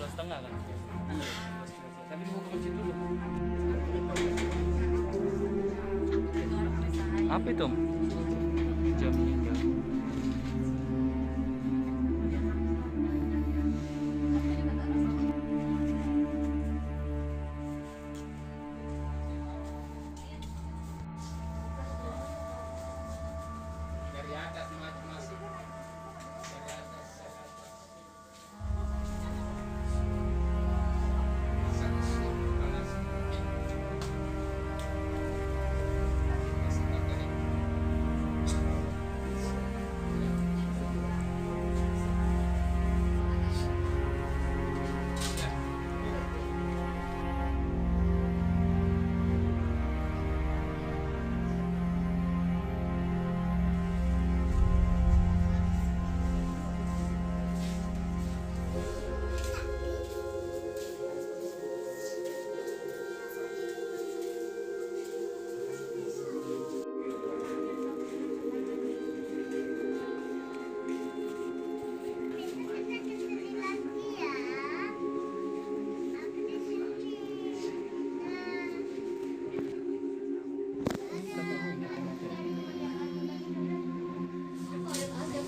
Setengah kan? Tapi mau ke masjid dulu. Apa itu? Jam meninggal. Dari atas masih. Dari atas.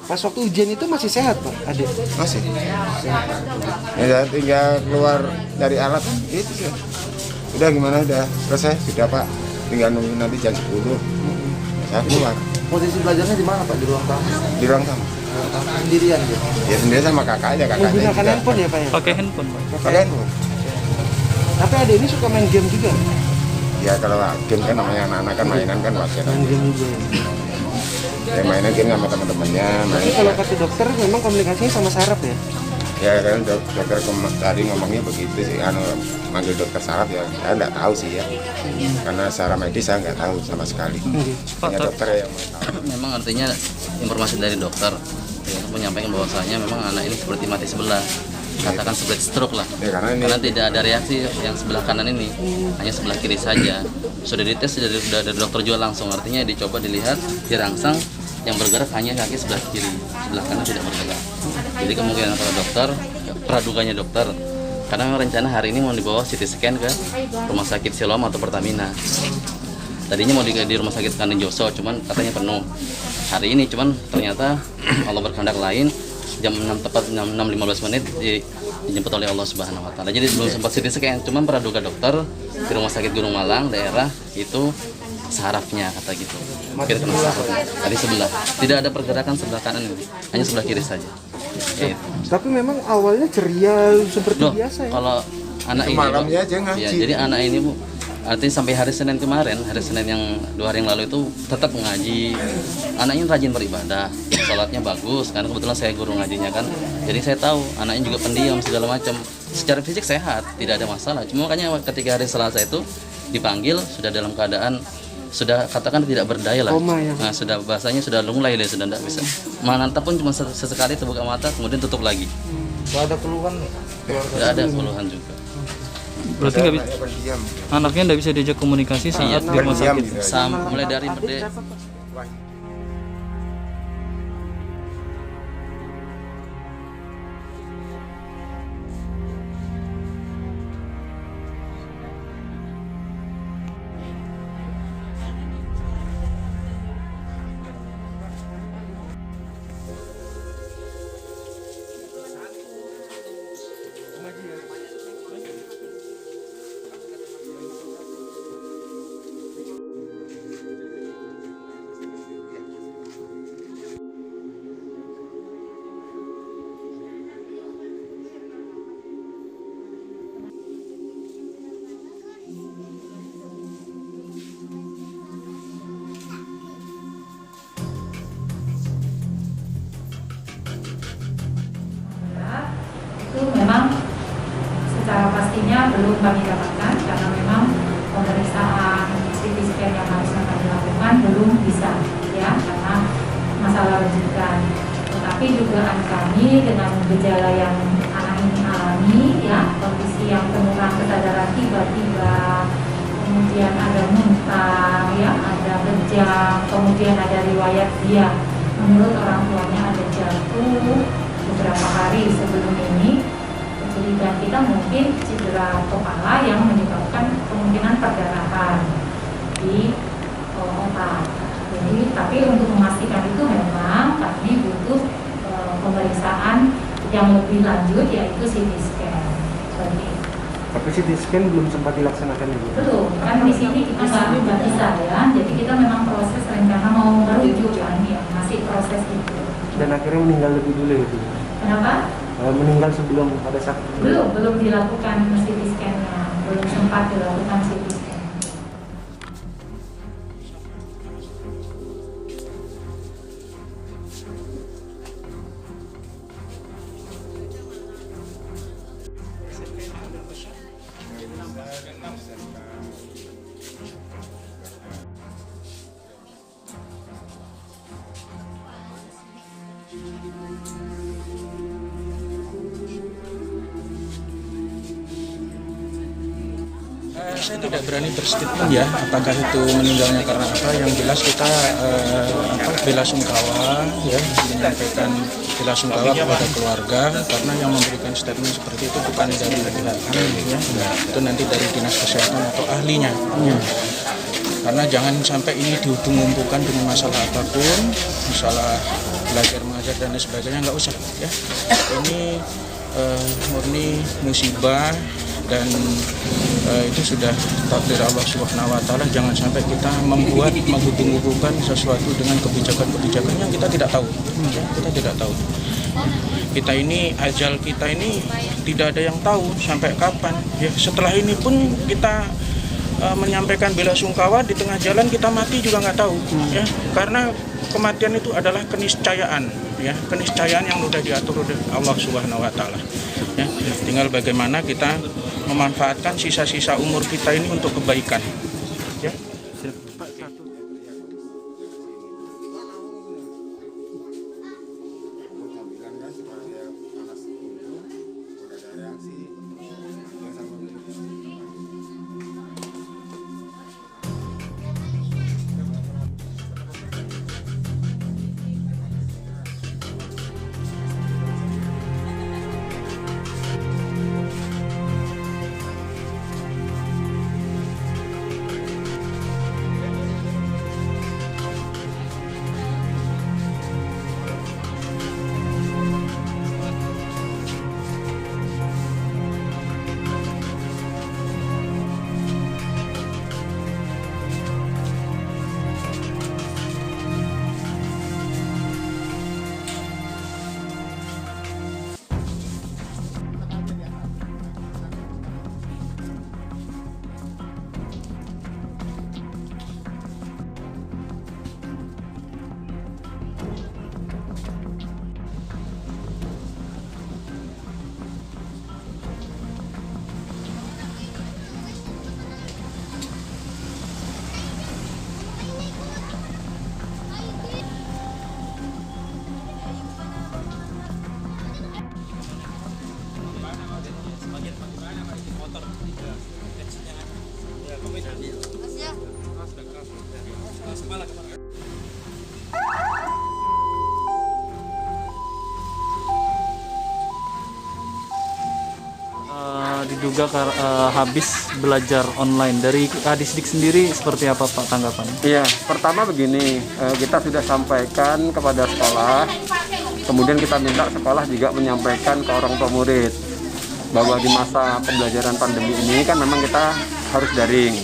Pas waktu ujian itu masih sehat Pak, adik? Masih. Ya tinggal keluar dari alat itu sih. Udah gimana udah selesai sudah Pak. Tinggal nunggu nanti jam 10. Saya keluar. Posisi belajarnya di mana Pak? Di ruang tamu? Di ruang tamu. Sendirian dia? Ya sendiri sama kakaknya, kakaknya. Menggunakan handphone ya Pak ya? Pakai handphone, Pak. Pakai handphone. Tapi adik ini suka main game juga? Ya kalau game kan namanya anak-anak kan mainan kan wajar. Main game juga. Ya mainan game sama teman-temannya. Tapi kalau kata dokter memang komunikasinya sama saraf ya? Ya kan dokter tadi ngomongnya begitu sih, manggil dokter saraf ya, saya nggak tahu sih ya, karena secara medis saya nggak tahu sama sekali. Hanya dokter yang mau tahu. Memang artinya informasi dari dokter ya, menyampaikan bahwasanya memang anak ini seperti mati sebelah, katakan seperti stroke lah, Ya, karena tidak ada reaksi yang sebelah kanan ini, hanya sebelah kiri saja. Sudah dites dari dokter juga langsung, artinya dicoba dilihat, dirangsang, yang bergerak hanya kaki sebelah kiri, sebelah kanan tidak bergerak. Jadi kemungkinan kalau dokter, praduganya dokter, karena memang rencana hari ini mau dibawa CT scan ke rumah sakit Siloam atau Pertamina. Tadinya mau di rumah sakit Kandian Joso, cuman katanya penuh. Hari ini cuman ternyata Allah berkehendak lain, jam 6 tepat 6.15 menit dijemput oleh Allah Subhanahu wa taala. Jadi belum sempat CT scan, cuman praduga dokter di rumah sakit Gunung Malang daerah itu sarafnya kata gitu. Mungkin kena sarafnya. Tadi sebelah. Tidak ada pergerakan sebelah kanan ini, hanya sebelah kiri saja. Gitu. Tapi memang awalnya ceria seperti Loh, biasa ya? kalau anak Itu ini malamnya Bu, aja ngaji. ya, jadi anak ini Bu, artinya sampai hari Senin kemarin, hari Senin yang 2 hari yang lalu itu tetap mengaji. Anaknya rajin beribadah, sholatnya bagus, karena kebetulan saya guru ngajinya kan. Jadi saya tahu anaknya juga pendiam segala macam. Secara fisik sehat, tidak ada masalah. Cuma makanya ketika hari Selasa itu dipanggil sudah dalam keadaan sudah katakan tidak berdaya lah. Nah, sudah bahasanya sudah lunglai dia, sudah tidak bisa. Menantap pun cuma sesekali terbuka mata kemudian tutup lagi. Gak ada keluhan nih? Tidak ada keluhan juga. Berarti nggak bisa, anaknya nggak bisa diajak komunikasi saat di rumah sakit. Mulai dari belum kami dapatkan karena memang pemeriksaan CT scan yang harusnya kami lakukan belum bisa ya karena masalah rujukan. Tetapi dugaan kami dengan gejala yang anak ini alami ya, kondisi yang penurunan kesadaran tiba-tiba, kemudian ada muntah ya, ada kejang, kemudian ada riwayat dia menurut orang tuanya ada jatuh beberapa hari sebelum ini. Dan kita mungkin cedera kepala yang menyebabkan kemungkinan perdarahan di otak. Jadi, tapi untuk memastikan itu memang kami butuh pemeriksaan yang lebih lanjut yaitu CT scan. Seperti itu. Tapi CT scan belum sempat dilaksanakan ibu. Betul, kan di sini kita nggak bisa ya. Jadi kita memang proses rencana mau merujuk kan ya, masih proses itu. Dan akhirnya meninggal lebih dulu ya, Bu. Kenapa? Meninggal sebelum pada saat Belum dilakukan CT scan-nya, belum sempat dilakukan CT scan. Saya tidak berani berstatement ya, apakah itu meninggalnya karena apa. Yang jelas kita bela sungkawa ya, menyampaikan bela sungkawa kepada keluarga karena yang memberikan statement seperti itu bukan dari pihak kami ya, itu nanti dari dinas kesehatan atau ahlinya ya. Karena jangan sampai ini dihubung-hubungkan dengan masalah apapun, masalah belajar mengajar dan lain sebagainya, nggak usah ya. Ini murni musibah dan itu sudah takdir Allah Subhanahu wa taala. Jangan sampai kita membuat menghubung-hubungkan sesuatu dengan kebijakan-kebijakan yang kita tidak tahu. Kita tidak tahu. Kita ini ajal kita ini tidak ada yang tahu sampai kapan. Ya, setelah ini pun kita menyampaikan bela sungkawa di tengah jalan kita mati juga nggak tahu. Ya, karena kematian itu adalah keniscayaan. Ya, keniscayaan yang sudah diatur oleh Allah Subhanahu wa taala. Ya, tinggal bagaimana kita memanfaatkan sisa-sisa umur kita ini untuk kebaikan. Ya. Diduga habis belajar online. Dari Kadisdik sendiri seperti apa Pak tanggapannya? Iya, pertama begini, kita sudah sampaikan kepada sekolah, kemudian kita minta sekolah juga menyampaikan ke orang tua murid bahwa di masa pembelajaran pandemi ini kan memang kita harus daring.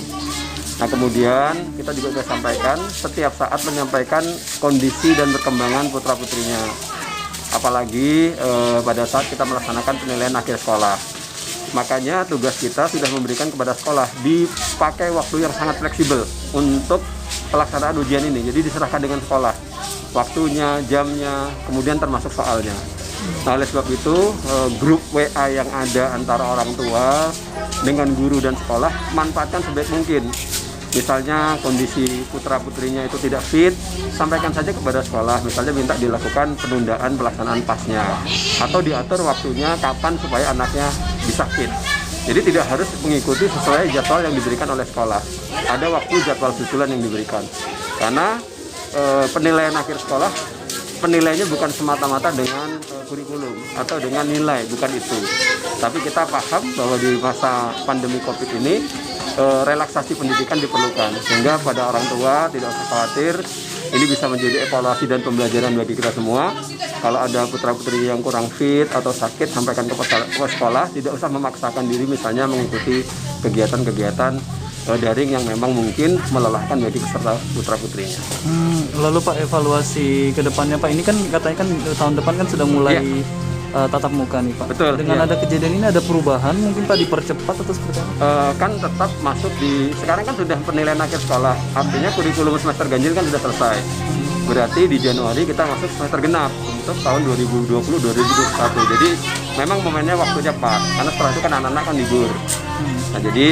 Nah kemudian kita juga sudah sampaikan setiap saat menyampaikan kondisi dan perkembangan putra-putrinya, apalagi pada saat kita melaksanakan penilaian akhir sekolah. Makanya tugas kita sudah memberikan kepada sekolah dipakai waktu yang sangat fleksibel untuk pelaksanaan ujian ini. Jadi diserahkan dengan sekolah waktunya, jamnya, kemudian termasuk soalnya. Nah, oleh sebab itu grup WA yang ada antara orang tua dengan guru dan sekolah manfaatkan sebaik mungkin. Misalnya kondisi putra-putrinya itu tidak fit, sampaikan saja kepada sekolah, misalnya minta dilakukan penundaan pelaksanaan pasnya atau diatur waktunya kapan supaya anaknya bisa fit. Jadi tidak harus mengikuti sesuai jadwal yang diberikan oleh sekolah. Ada waktu jadwal susulan yang diberikan. Karena penilaian akhir sekolah, penilaiannya bukan semata-mata dengan kurikulum atau dengan nilai, bukan itu. Tapi kita paham bahwa di masa pandemi COVID ini relaksasi pendidikan diperlukan, sehingga pada orang tua tidak usah khawatir. Ini bisa menjadi evaluasi dan pembelajaran bagi kita semua. Kalau ada putra-putri yang kurang fit atau sakit, sampaikan ke sekolah, tidak usah memaksakan diri misalnya mengikuti kegiatan-kegiatan daring yang memang mungkin melelahkan bagi peserta putra-putrinya. Lalu Pak, evaluasi ke depannya Pak, ini kan katanya kan tahun depan kan sudah mulai tatap muka nih Pak. Betul. Dengan ada kejadian ini ada perubahan mungkin Pak, dipercepat atau seperti apa? Kan tetap masuk di, sekarang kan sudah penilaian akhir sekolah, artinya kurikulum semester ganjil kan sudah selesai. Berarti di Januari kita masuk semester genap untuk tahun 2020-2021. Jadi memang momennya waktunya pas, karena setelah itu kan anak-anak kan libur. Nah, jadi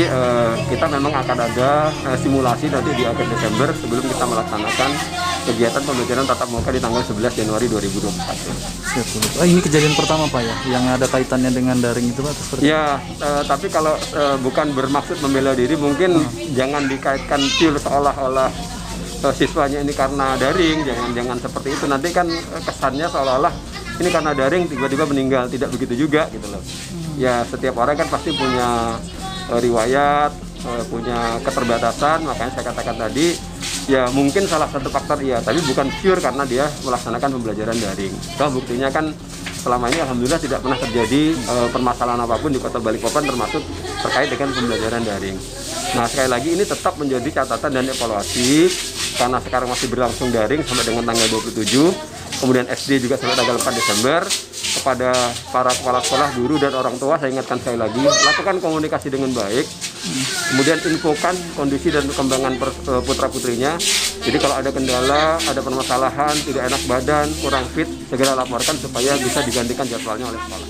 kita memang akan ada simulasi nanti di akhir Desember sebelum kita melaksanakan kegiatan pembelajaran tatap muka di tanggal 11 Januari 2021. Ini kejadian pertama Pak ya, yang ada kaitannya dengan daring itu Pak? Seperti ya, tapi kalau bukan bermaksud membela diri, mungkin jangan dikaitkan pure seolah-olah siswanya ini karena daring, jangan seperti itu. Nanti kan kesannya seolah-olah ini karena daring tiba-tiba meninggal, tidak begitu juga gitu loh. Ya, setiap orang kan pasti punya riwayat, punya keterbatasan, makanya saya katakan tadi, ya mungkin salah satu faktor iya, tapi bukan pure karena dia melaksanakan pembelajaran daring. Toh buktinya kan selama ini alhamdulillah tidak pernah terjadi permasalahan apapun di Kota Balikpapan termasuk terkait dengan pembelajaran daring. Nah, sekali lagi ini tetap menjadi catatan dan evaluasi karena sekarang masih berlangsung daring sampai dengan tanggal 27, kemudian SD juga sampai tanggal 4 Desember. Kepada para kepala sekolah, guru, dan orang tua, saya ingatkan sekali lagi, lakukan komunikasi dengan baik, kemudian infokan kondisi dan perkembangan putra-putrinya. Jadi kalau ada kendala, ada permasalahan, tidak enak badan, kurang fit, segera laporkan supaya bisa digantikan jadwalnya oleh sekolah.